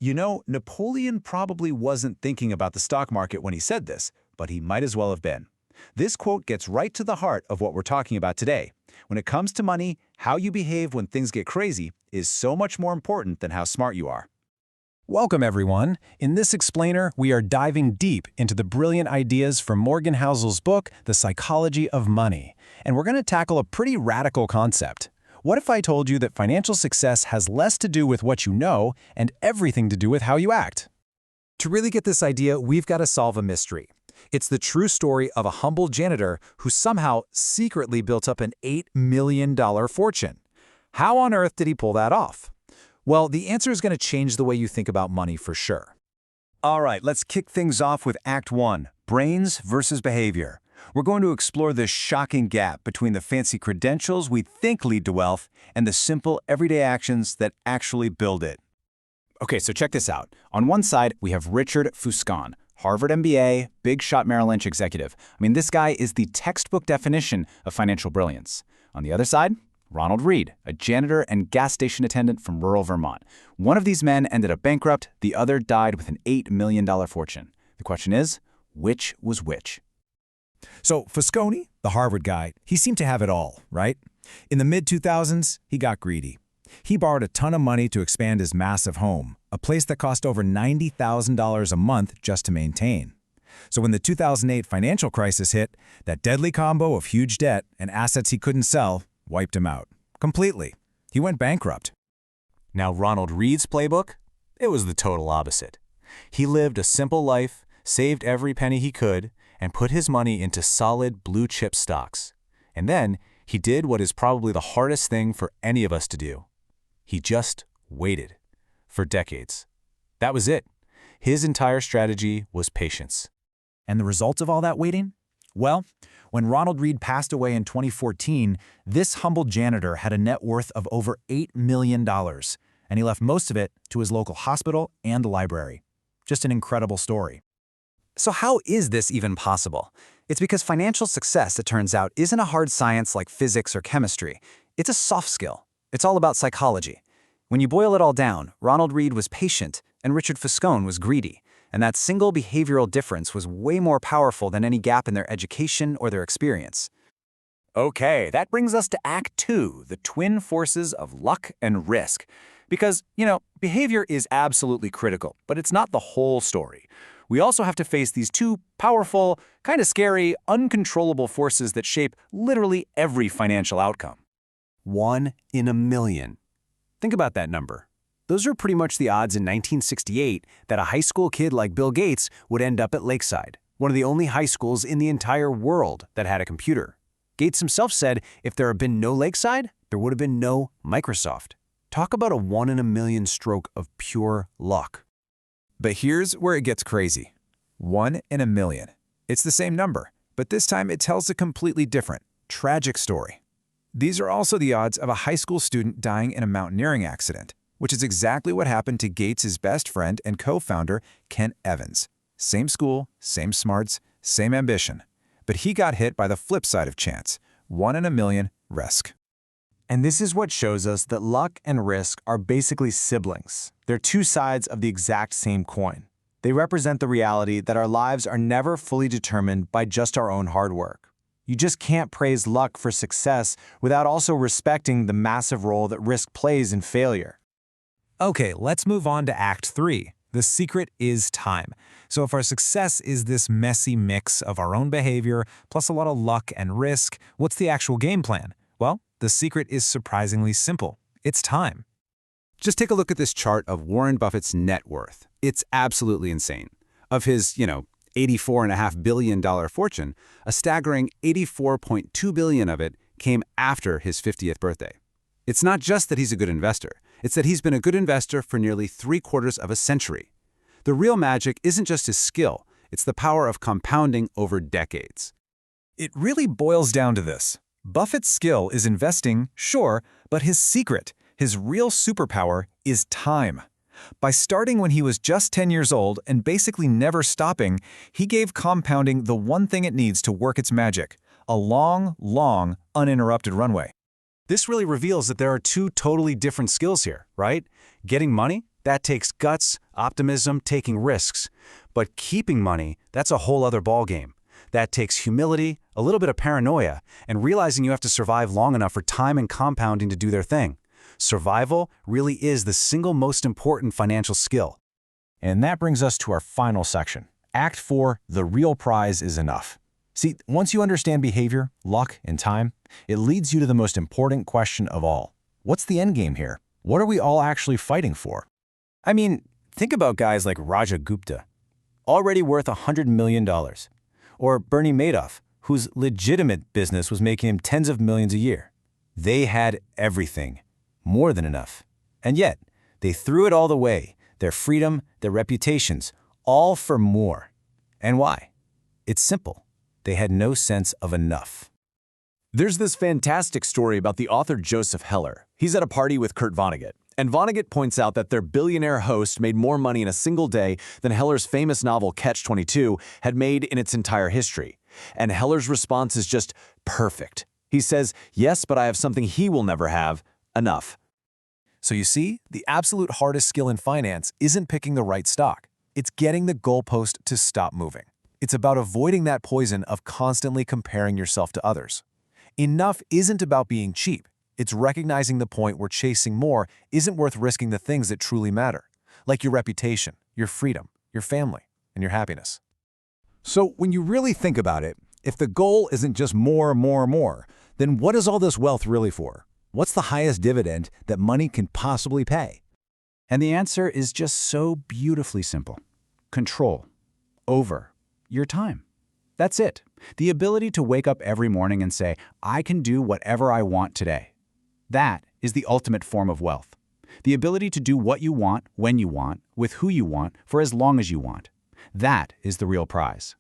You know, Napoleon probably wasn't thinking about the stock market when he said this, but he might as well have been. This quote gets right to the heart of what we're talking about today. When it comes to money, how you behave when things get crazy is so much more important than how smart you are. Welcome, everyone. In this explainer, we are diving deep into the brilliant ideas from Morgan Housel's book, The Psychology of Money. And we're going to tackle a pretty radical concept. What if I told you that financial success has less to do with what you know and everything to do with how you act? To really get this idea, we've got to solve a mystery. It's the true story of a humble janitor who somehow secretly built up an $8 million fortune. How on earth did he pull that off? Well, the answer is going to change the way you think about money for sure. All right, let's kick things off with Act 1, Brains versus Behavior. We're going to explore the shocking gap between the fancy credentials we think lead to wealth and the simple, everyday actions that actually build it. Okay, so check this out. On one side, we have Richard Fuscon, Harvard MBA, big shot Merrill Lynch executive. This guy is the textbook definition of financial brilliance. On the other side, Ronald Read, a janitor and gas station attendant from rural Vermont. One of these men ended up bankrupt, the other died with an $8 million fortune. The question is, which was which? So Fusconi, the Harvard guy, he seemed to have it all, right? In the mid-2000s, he got greedy. He borrowed a ton of money to expand his massive home, a place that cost over $90,000 a month just to maintain. So when the 2008 financial crisis hit, that deadly combo of huge debt and assets he couldn't sell wiped him out. Completely. He went bankrupt. Now, Ronald Read's playbook? It was the total opposite. He lived a simple life, saved every penny he could, and put his money into solid blue-chip stocks. And then he did what is probably the hardest thing for any of us to do. He just waited. For decades. That was it. His entire strategy was patience. And the result of all that waiting? Well, when Ronald Read passed away in 2014, this humble janitor had a net worth of over $8 million, and he left most of it to his local hospital and the library. Just an incredible story. So how is this even possible? It's because financial success, it turns out, isn't a hard science like physics or chemistry. It's a soft skill. It's all about psychology. When you boil it all down, Ronald Read was patient and Richard Fuscon was greedy, and that single behavioral difference was way more powerful than any gap in their education or their experience. Okay, that brings us to Act 2, the twin forces of luck and risk. Because, behavior is absolutely critical, but it's not the whole story. We also have to face these two powerful, kind of scary, uncontrollable forces that shape literally every financial outcome. 1 in a million. Think about that number. Those are pretty much the odds in 1968 that a high school kid like Bill Gates would end up at Lakeside, one of the only high schools in the entire world that had a computer. Gates himself said if there had been no Lakeside, there would have been no Microsoft. Talk about a 1 in a million stroke of pure luck. But here's where it gets crazy. 1 in a million. It's the same number, but this time it tells a completely different, tragic story. These are also the odds of a high school student dying in a mountaineering accident, which is exactly what happened to Gates' best friend and co-founder, Kent Evans. Same school, same smarts, same ambition. But he got hit by the flip side of chance. 1 in a million risk. And this is what shows us that luck and risk are basically siblings. They're two sides of the exact same coin. They represent the reality that our lives are never fully determined by just our own hard work. You just can't praise luck for success without also respecting the massive role that risk plays in failure. Okay, let's move on to Act 3. The secret is time. So if our success is this messy mix of our own behavior plus a lot of luck and risk, what's the actual game plan? Well, the secret is surprisingly simple. It's time. Just take a look at this chart of Warren Buffett's net worth. It's absolutely insane. Of his, $84.5 billion fortune, a staggering $84.2 billion of it came after his 50th birthday. It's not just that he's a good investor. It's that he's been a good investor for nearly 3/4 of a century. The real magic isn't just his skill. It's the power of compounding over decades. It really boils down to this. Buffett's skill is investing, sure, but his secret, his real superpower, is time. By starting when he was just 10 years old and basically never stopping, he gave compounding the one thing it needs to work its magic, a long, long, uninterrupted runway. This really reveals that there are two totally different skills here, right? Getting money, that takes guts, optimism, taking risks. But keeping money, that's a whole other ballgame. That takes humility, a little bit of paranoia, and realizing you have to survive long enough for time and compounding to do their thing. Survival really is the single most important financial skill. And that brings us to our final section. Act 4, the real prize is enough. See, once you understand behavior, luck, and time, it leads you to the most important question of all. What's the end game here? What are we all actually fighting for? I mean, think about guys like Raja Gupta, already worth $100 million. Or Bernie Madoff, whose legitimate business was making him tens of millions a year. They had everything, more than enough. And yet, they threw it all away, their freedom, their reputations, all for more. And why? It's simple. They had no sense of enough. There's this fantastic story about the author Joseph Heller. He's at a party with Kurt Vonnegut, and Vonnegut points out that their billionaire host made more money in a single day than Heller's famous novel Catch-22 had made in its entire history. And Heller's response is just perfect. He says, yes, but I have something he will never have, enough. So you see, the absolute hardest skill in finance isn't picking the right stock. It's getting the goalpost to stop moving. It's about avoiding that poison of constantly comparing yourself to others. Enough isn't about being cheap. It's recognizing the point where chasing more isn't worth risking the things that truly matter, like your reputation, your freedom, your family, and your happiness. So when you really think about it, if the goal isn't just more, then what is all this wealth really for? What's the highest dividend that money can possibly pay? And the answer is just so beautifully simple. Control over your time. That's it. The ability to wake up every morning and say, I can do whatever I want today. That is the ultimate form of wealth. The ability to do what you want, when you want, with who you want, for as long as you want. That is the real prize.